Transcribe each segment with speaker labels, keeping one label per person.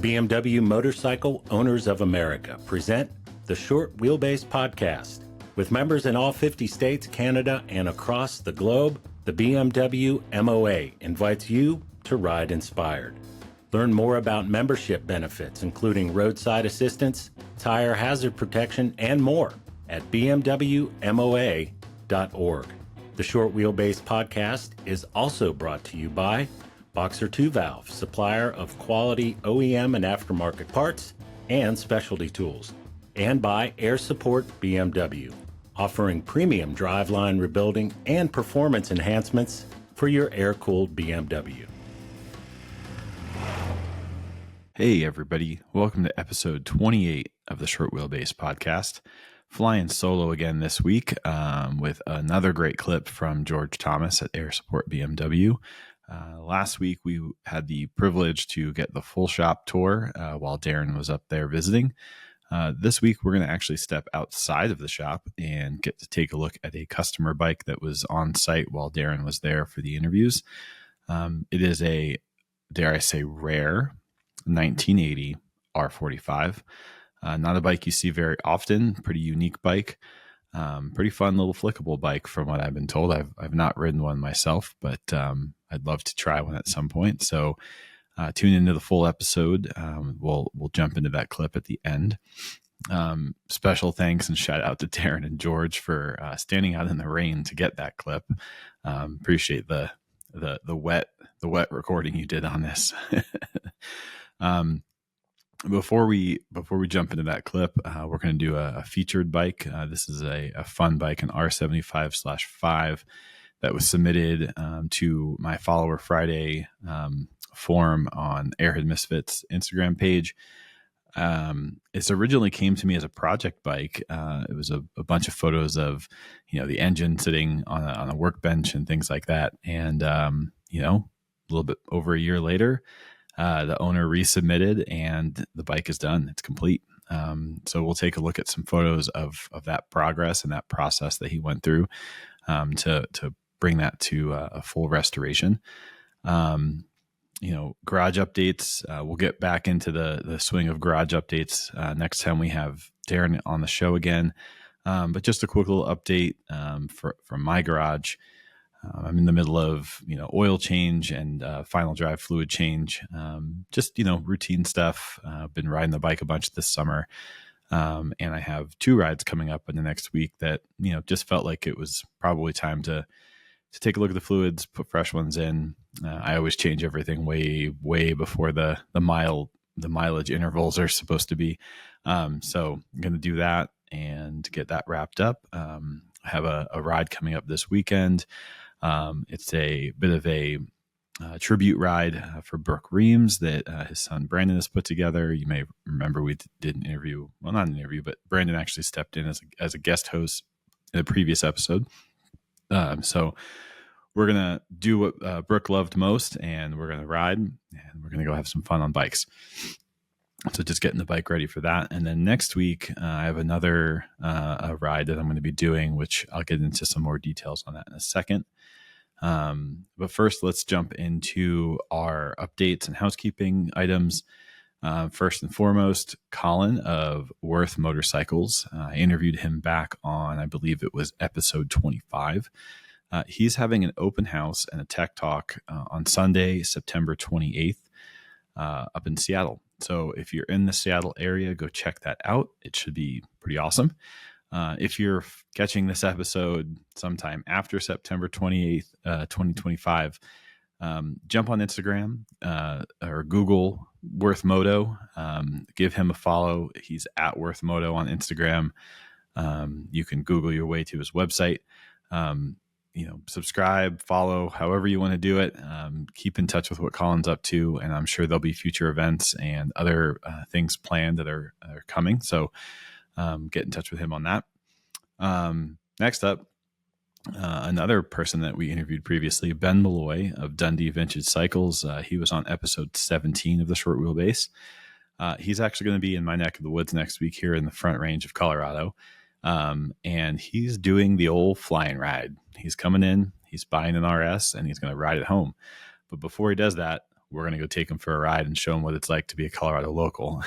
Speaker 1: BMW Motorcycle Owners of America present the Short Wheelbase Podcast. With members in all 50 states, Canada, and across the globe, the BMW MOA invites you to ride inspired. Learn more about membership benefits, including roadside assistance, tire hazard protection, and more at bmwmoa.org. The Short Wheelbase Podcast is also brought to you by Boxer 2 Valve, supplier of quality OEM and aftermarket parts and specialty tools, and by Air Support BMW, offering premium driveline rebuilding and performance enhancements for your air-cooled BMW.
Speaker 2: Hey everybody, welcome to episode 28 of the Short Wheelbase Podcast. Flying solo again this week with another great clip from George Thomas at Air Support BMW. Last week, we had the privilege to get the full shop tour while Darren was up there visiting. This week, we're going to actually step outside of the shop and get to take a look at a customer bike that was on site while Darren was there for the interviews. It is a, dare I say, rare 1980 R45. Not a bike you see very often, pretty unique bike. Pretty fun little flickable bike from what I've been told. I've not ridden one myself, but I'd love to try one at some point. So tune into the full episode. We'll jump into that clip at the end. Special thanks and shout out to Darren and George for standing out in the rain to get that clip. Appreciate the wet recording you did on this. Before we jump into that clip, we're going to do a featured bike. This is a fun bike, an R75/5 that was submitted to my Follower Friday forum on Airhead Misfits Instagram page. It originally came to me as a project bike. It was a bunch of photos of, the engine sitting on a workbench and things like that. And, a little bit over a year later, the owner resubmitted and the bike is done. It's complete. So we'll take a look at some photos of that progress and that process that he went through to bring that to a full restoration. Garage updates. We'll get back into the swing of garage updates next time we have Darren on the show again. But just a quick little update from my garage. I'm in the middle of, oil change and final drive fluid change. Just, routine stuff. I've been riding the bike a bunch this summer. And I have 2 rides coming up in the next week that, just felt like it was probably time to take a look at the fluids, put fresh ones in. I always change everything way before the mileage intervals are supposed to be. So I'm going to do that and get that wrapped up. I have a ride coming up this weekend. It's a bit of a tribute ride for Brooke Reams that his son Brandon has put together. You may remember we did an interview. Well, not an interview, but Brandon actually stepped in as a guest host in a previous episode. So we're going to do what Brooke loved most, and we're going to ride, and we're going to go have some fun on bikes. So just getting the bike ready for that. And then next week, I have another a ride that I'm going to be doing, which I'll get into some more details on that in a second. But first, let's jump into our updates and housekeeping items. First and foremost, Colin of Worth Motorcycles. I interviewed him back on, I believe it was episode 25. He's having an open house and a tech talk on Sunday, September 28th, up in Seattle. So if you're in the Seattle area, go check that out. It should be pretty awesome. If you're catching this episode sometime after September 28th, 2025, jump on Instagram or Google Worth Moto. Give him a follow. He's at Worth Moto on Instagram. You can Google your way to his website. Subscribe, follow, however you want to do it. Keep in touch with what Colin's up to, and I'm sure there'll be future events and other things planned that are coming. So get in touch with him on that. Next up, another person that we interviewed previously, Ben Malloy of Dundee Vintage Cycles. He was on episode 17 of the Short Wheelbase. He's actually going to be in my neck of the woods next week here in the Front Range of Colorado. And he's doing the old flying ride. He's coming in, he's buying an RS, and he's going to ride it home. But before he does that, we're going to go take them for a ride and show them what it's like to be a Colorado local.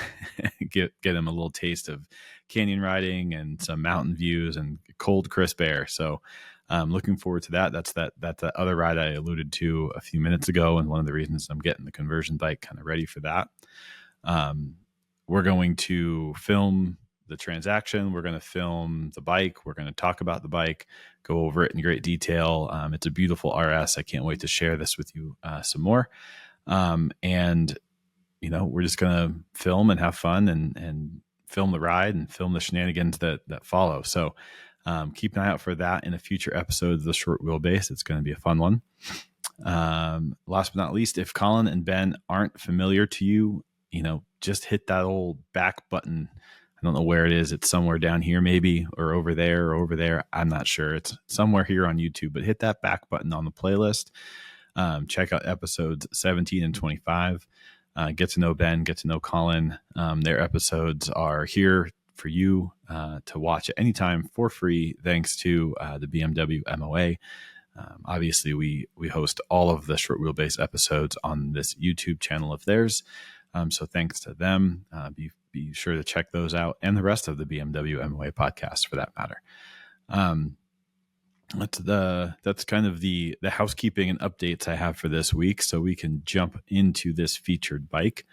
Speaker 2: Get them a little taste of canyon riding and some mountain views and cold, crisp air. So looking forward to that. That's the other ride I alluded to a few minutes ago, and one of the reasons I'm getting the conversion bike kind of ready for that. We're going to film the transaction. We're going to film the bike. We're going to talk about the bike, go over it in great detail. It's a beautiful RS. I can't wait to share this with you some more. And we're just going to film and have fun and film the ride and film the shenanigans that follow. So keep an eye out for that in a future episode of the Short Wheelbase. It's going to be a fun one. Last but not least, if Colin and Ben aren't familiar to you, just hit that old back button. I don't know where it is. It's somewhere down here, maybe, or over there. I'm not sure. It's somewhere here on YouTube, but hit that back button on the playlist. Check out episodes 17 and 25. Get to know Ben, get to know Colin. Their episodes are here for you to watch at any time for free, thanks to the BMW MOA. Obviously, we host all of the Short Wheelbase episodes on this YouTube channel of theirs. So thanks to them. Be sure to check those out, and the rest of the BMW MOA podcast for that matter. That's kind of the housekeeping and updates I have for this week, so we can jump into this featured bike.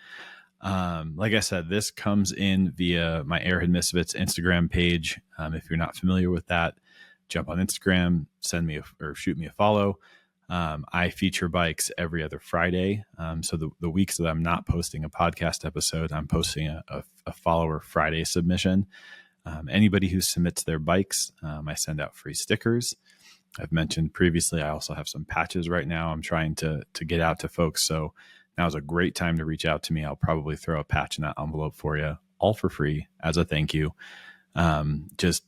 Speaker 2: Like I said, this comes in via my Airhead Misfits Instagram page. If you're not familiar with that, jump on Instagram, send me or shoot me a follow. I feature bikes every other Friday. So the weeks that I'm not posting a podcast episode, I'm posting a follower Friday submission. Anybody who submits their bikes, I send out free stickers. I've mentioned previously, I also have some patches right now I'm trying to get out to folks. So now's a great time to reach out to me. I'll probably throw a patch in that envelope for you, all for free as a thank you. Just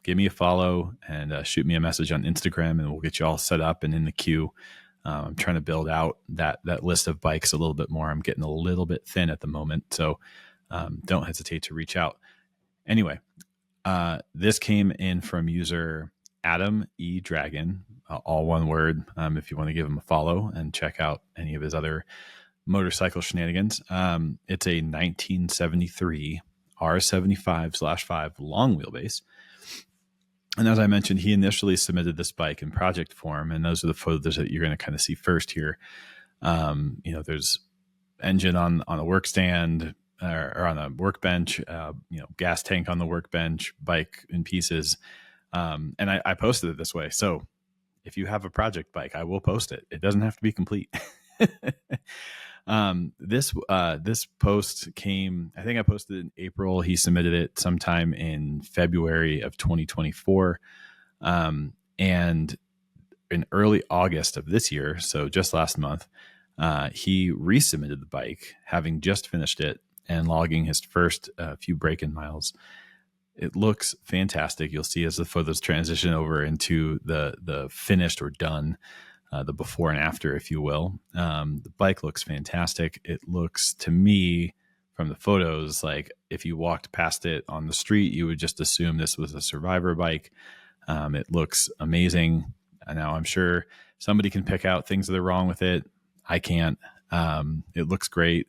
Speaker 2: give me a follow and shoot me a message on Instagram, and we'll get you all set up and in the queue. I'm trying to build out that list of bikes a little bit more. I'm getting a little bit thin at the moment, so don't hesitate to reach out. Anyway, this came in from user Adam E. Dragon, all one word. If you want to give him a follow and check out any of his other motorcycle shenanigans. It's a 1973 R75/5 long wheelbase. And as I mentioned, he initially submitted this bike in project form, and those are the photos that you're going to kind of see first here. There's engine on a work stand or on a workbench, gas tank on the workbench, bike in pieces. And I posted it this way. So if you have a project bike, I will post it. It doesn't have to be complete. This post came, I think I posted it in April. He submitted it sometime in February of 2024. And in early August of this year, so just last month, he resubmitted the bike, having just finished it and logging his first few break-in miles. It looks fantastic. You'll see as the photos transition over into the finished or done, the before and after, if you will. The bike looks fantastic. It looks to me from the photos like if you walked past it on the street, you would just assume this was a survivor bike. It looks amazing. Now I'm sure somebody can pick out things that are wrong with it. I can't. It looks great.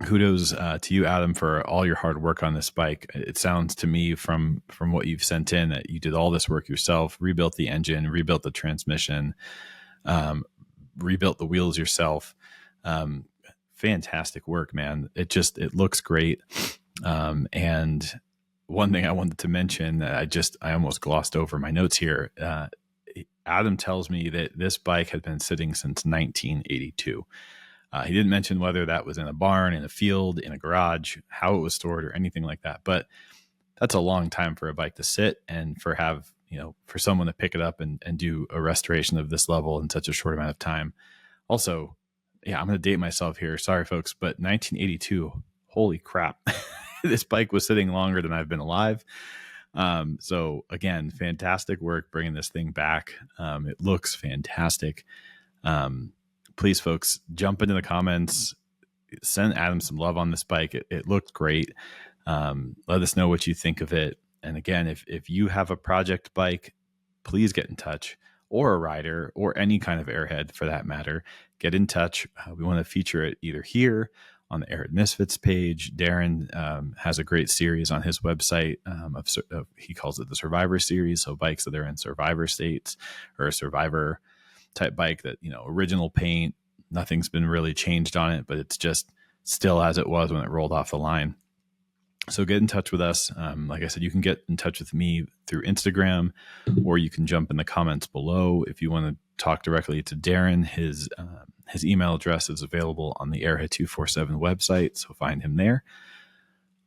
Speaker 2: Kudos to you, Adam, for all your hard work on this bike. It sounds to me from what you've sent in that you did all this work yourself, rebuilt the engine, rebuilt the transmission, rebuilt the wheels yourself. Fantastic work, man. It looks great. And one thing I wanted to mention that I almost glossed over my notes here. Adam tells me that this bike had been sitting since 1982. He didn't mention whether that was in a barn, in a field, in a garage, how it was stored, or anything like that. But that's a long time for a bike to sit, and for someone to pick it up and do a restoration of this level in such a short amount of time. Also, I'm going to date myself here. Sorry, folks, but 1982, holy crap. This bike was sitting longer than I've been alive. So again, fantastic work bringing this thing back. It looks fantastic. Please, folks, jump into the comments, send Adam some love on this bike. It looked great. Let us know what you think of it. And again, if you have a project bike, please get in touch. or a rider or any kind of airhead for that matter, get in touch. We want to feature it either here on the Airhead Misfits page. Darren has a great series on his website he calls it the Survivor Series. So bikes that are in survivor states, or a survivor type bike that, original paint, nothing's been really changed on it, but it's just still as it was when it rolled off the line. So get in touch with us. Like I said, you can get in touch with me through Instagram, or you can jump in the comments below if you want to talk directly to Darren. His email address is available on the Airhead 247 website, so find him there.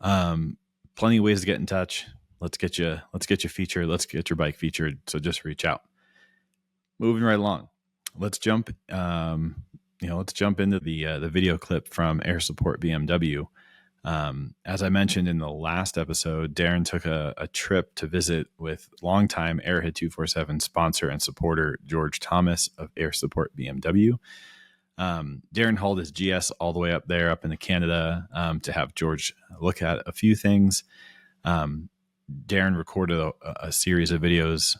Speaker 2: Plenty of ways to get in touch. Let's get you featured. Let's get your bike featured. So just reach out. Moving right along. Let's jump. Let's jump into the video clip from Support BMW. As I mentioned in the last episode, Darren took a trip to visit with longtime Airhead 247 sponsor and supporter George Thomas of Support BMW. Darren hauled his GS all the way up into Canada to have George look at a few things. Darren recorded a series of videos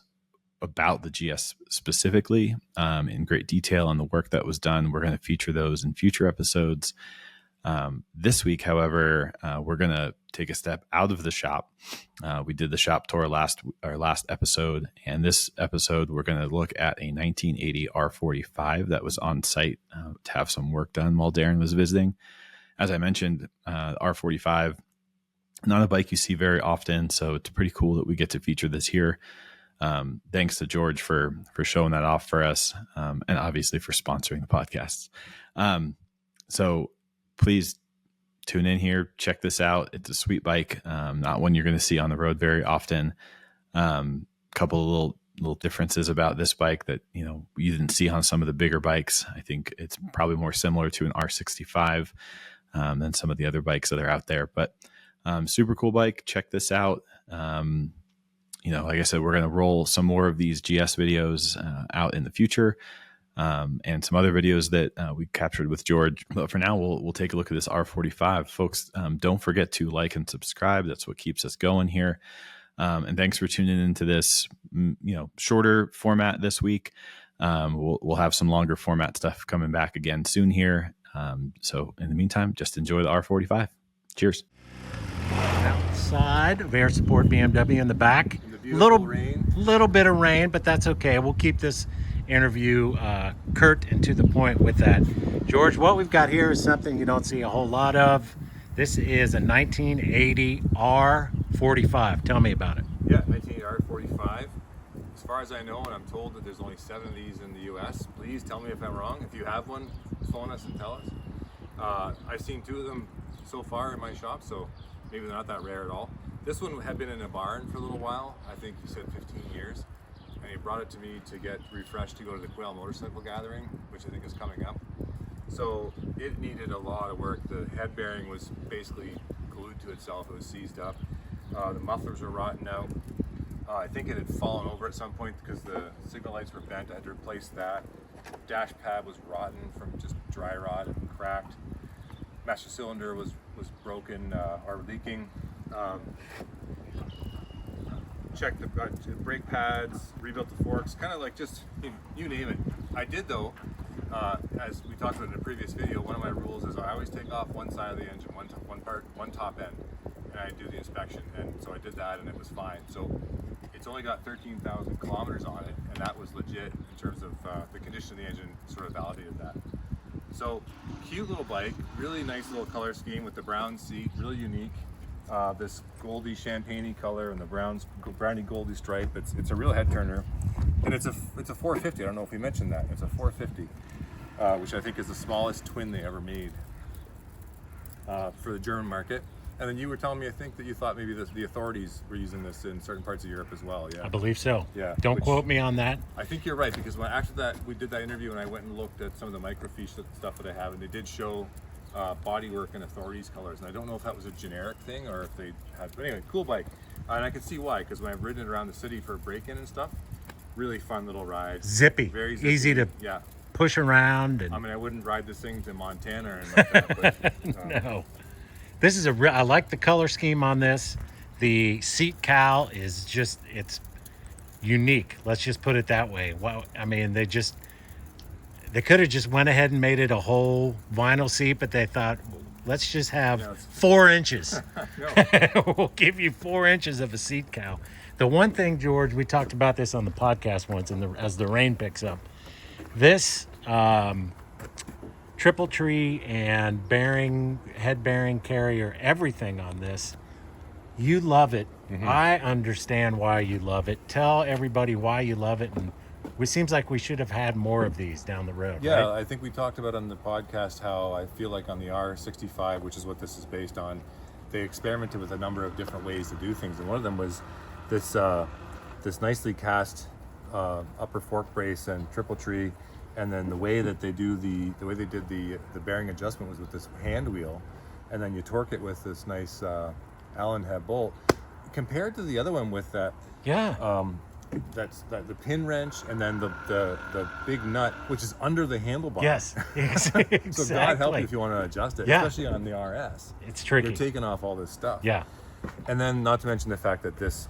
Speaker 2: about the GS specifically in great detail on the work that was done. We're going to feature those in future episodes. This week, however, we're going to take a step out of the shop. We did the shop tour our last episode, and this episode we're going to look at a 1980 R45 that was on site to have some work done while Darren was visiting. As I mentioned, R45, not a bike you see very often, so it's pretty cool that we get to feature this here. Thanks to George for showing that off for us, and obviously for sponsoring the podcasts. So please tune in here, check this out. It's a sweet bike, not one you're going to see on the road very often. Couple of little differences about this bike that you didn't see on some of the bigger bikes. I think it's probably more similar to an R65 than some of the other bikes that are out there. But super cool bike. Check this out. Like I said, we're going to roll some more of these GS videos out in the future. And some other videos that we captured with George. But for now, we'll take a look at this R45. Folks, don't forget to like and subscribe. That's what keeps us going here. And thanks for tuning into this, shorter format this week. We'll have some longer format stuff coming back again soon here. So in the meantime, just enjoy the R45. Cheers.
Speaker 1: Outside of Support BMW in the back. Little bit of rain, but that's okay. We'll keep this interview curt and to the point with that. George, what we've got here is something you don't see a whole lot of. This is a 1980 R45. Tell me about it.
Speaker 3: Yeah, 1980 R45. As far as I know, and I'm told that there's only 7 of these in the US. Please tell me if I'm wrong. If you have one, phone us and tell us. I've seen 2 of them so far in my shop, so maybe they're not that rare at all. This one had been in a barn for a little while. I think he said 15 years. And he brought it to me to get refreshed to go to the Quail Motorcycle Gathering, which I think is coming up. So it needed a lot of work. The head bearing was basically glued to itself. It was seized up. The mufflers were rotten out. I think it had fallen over at some point because the signal lights were bent. I had to replace that. Dash pad was rotten from just dry rot and cracked. Master cylinder was broken or leaking. Checked the brake pads, rebuilt the forks, kind of like just, you name it. I did though, as we talked about in a previous video, one of my rules is I always take off one side of the engine, one top end, and I do the inspection. And so I did that and it was fine. So it's only got 13,000 kilometers on it, and that was legit in terms of the condition of the engine sort of validated that. So cute little bike, really nice little color scheme with the brown seat, really unique. This goldy champagne color and the browny goldy stripe. It's a real head turner, and it's a 450. I don't know if we mentioned that. It's a 450, which I think is the smallest twin they ever made for the German market. And then you were telling me, I think, that you thought maybe the authorities were using this in certain parts of Europe as well. Yeah,
Speaker 1: I believe so.
Speaker 3: Yeah,
Speaker 1: don't quote me on that.
Speaker 3: I think you're right, because after that we did that interview and I went and looked at some of the microfiche stuff that I have, and they did show bodywork and authorities colors, and I don't know if that was a generic thing or if they had, but anyway, cool bike. And I can see why, because when I've ridden it around the city for break-in and stuff, really fun little ride.
Speaker 1: Zippy,
Speaker 3: very zippy.
Speaker 1: Easy to push around. And
Speaker 3: I mean, I wouldn't ride this thing to Montana or anything like that, but,
Speaker 1: no. This is I like the color scheme on this. The seat cowl is just, unique. Let's just put it that way. Well, I mean, they could have just went ahead and made it a whole vinyl seat, but they thought, let's just have 4 inches. We'll give you 4 inches of a seat cow. The one thing, George, we talked about this on the podcast once, as the rain picks up, this triple tree and head bearing carrier, everything on this, you love it. I understand why you love it. Tell everybody why you love it, and it seems like we should have had more of these down the road.
Speaker 3: Yeah,
Speaker 1: right?
Speaker 3: I think we talked about on the podcast how I feel like on the R65, which is what this is based on, they experimented with a number of different ways to do things, and one of them was this nicely cast upper fork brace and triple tree, and then the way that they do the way they did the bearing adjustment was with this hand wheel, and then you torque it with this nice Allen head bolt. Compared to the other one with that, that's the pin wrench and then the big nut, which is under the handlebar.
Speaker 1: Yes, exactly.
Speaker 3: So God help you if you want to adjust it, especially on the RS.
Speaker 1: It's tricky.
Speaker 3: They're taking off all this stuff.
Speaker 1: Yeah.
Speaker 3: And then, not to mention the fact that this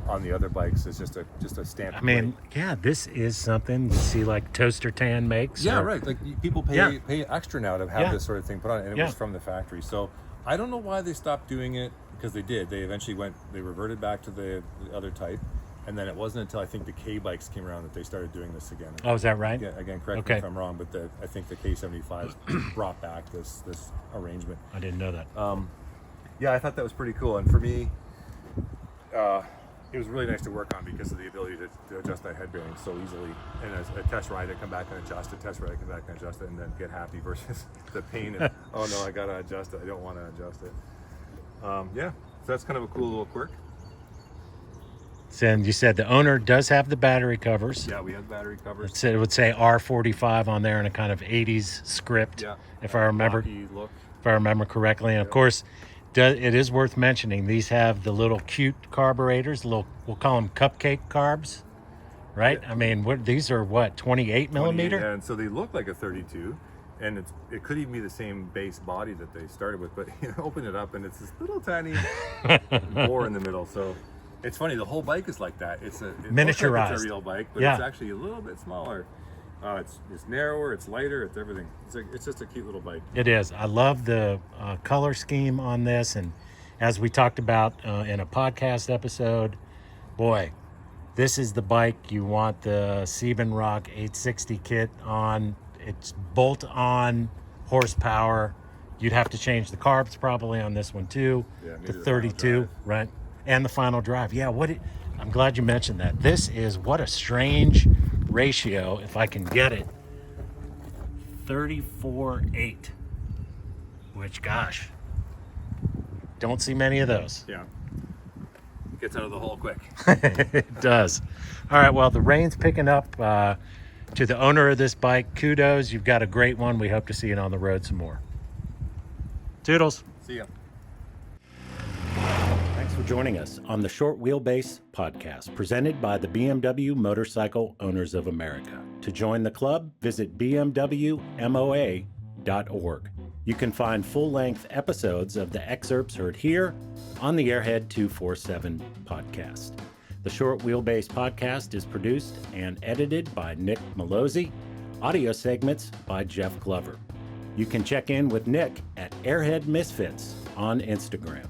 Speaker 3: on the other bikes is just a stamp.
Speaker 1: I mean, this is something you see like Toaster Tan makes.
Speaker 3: Yeah, right. Like people pay extra now to have this sort of thing put on, and it was from the factory. So I don't know why they stopped doing it, because they did. They eventually reverted back to the other type, and then it wasn't until I think the K bikes came around that they started doing this again.
Speaker 1: Oh, is that right?
Speaker 3: Yeah, again, correct me if I'm wrong, but I think the K75s brought back this arrangement.
Speaker 1: I didn't know that.
Speaker 3: Yeah, I thought that was pretty cool, and for me, it was really nice to work on because of the ability to adjust that head bearing so easily. And as a test ride, I come back and adjust it, test ride, I come back and adjust it, and then get happy versus the pain of, oh no, I gotta adjust it, I don't want to adjust it. Yeah, so that's kind of a cool little quirk.
Speaker 1: And you said the owner does have the battery covers.
Speaker 3: Yeah, we have battery covers.
Speaker 1: It would say R45 on there in a kind of 80s script, if I remember correctly. And of course, it is worth mentioning, these have the little cute carburetors, we'll call them cupcake carbs, right? I mean, these are what, 28 millimeter?
Speaker 3: Yeah, and so they look like a 32, and it could even be the same base body that they started with, but you open it up and it's this little tiny bore in the middle. So it's funny, the whole bike is like that. It
Speaker 1: miniaturized.
Speaker 3: Looks like it's a real bike, but it's actually a little bit smaller. It's narrower, it's lighter, it's everything. It's just a cute little bike.
Speaker 1: It is. I love the color scheme on this, and as we talked about in a podcast episode, boy, this is the bike you want the Siebenrock 860 kit on. It's bolt-on horsepower. You'd have to change the carbs probably on this one too, to 32, right? And the final drive. Yeah, I'm glad you mentioned that. This is what a strange ratio, if I can get it, 34:8, which, gosh, don't see many of those.
Speaker 3: Yeah, it gets out of the hole quick.
Speaker 1: It does. All right, well, the rain's picking up. To the owner of this bike, kudos. You've got a great one. We hope to see it on the road some more. Toodles.
Speaker 3: See ya.
Speaker 1: Thanks for joining us on the Short Wheelbase podcast, presented by the BMW Motorcycle Owners of America. To join the club, visit bmwmoa.org. You can find full-length episodes of the excerpts heard here on the Airhead 247 podcast. The Short Wheelbase podcast is produced and edited by Nick Malozzi. Audio segments by Jeff Glover. You can check in with Nick at Airhead Misfits on Instagram.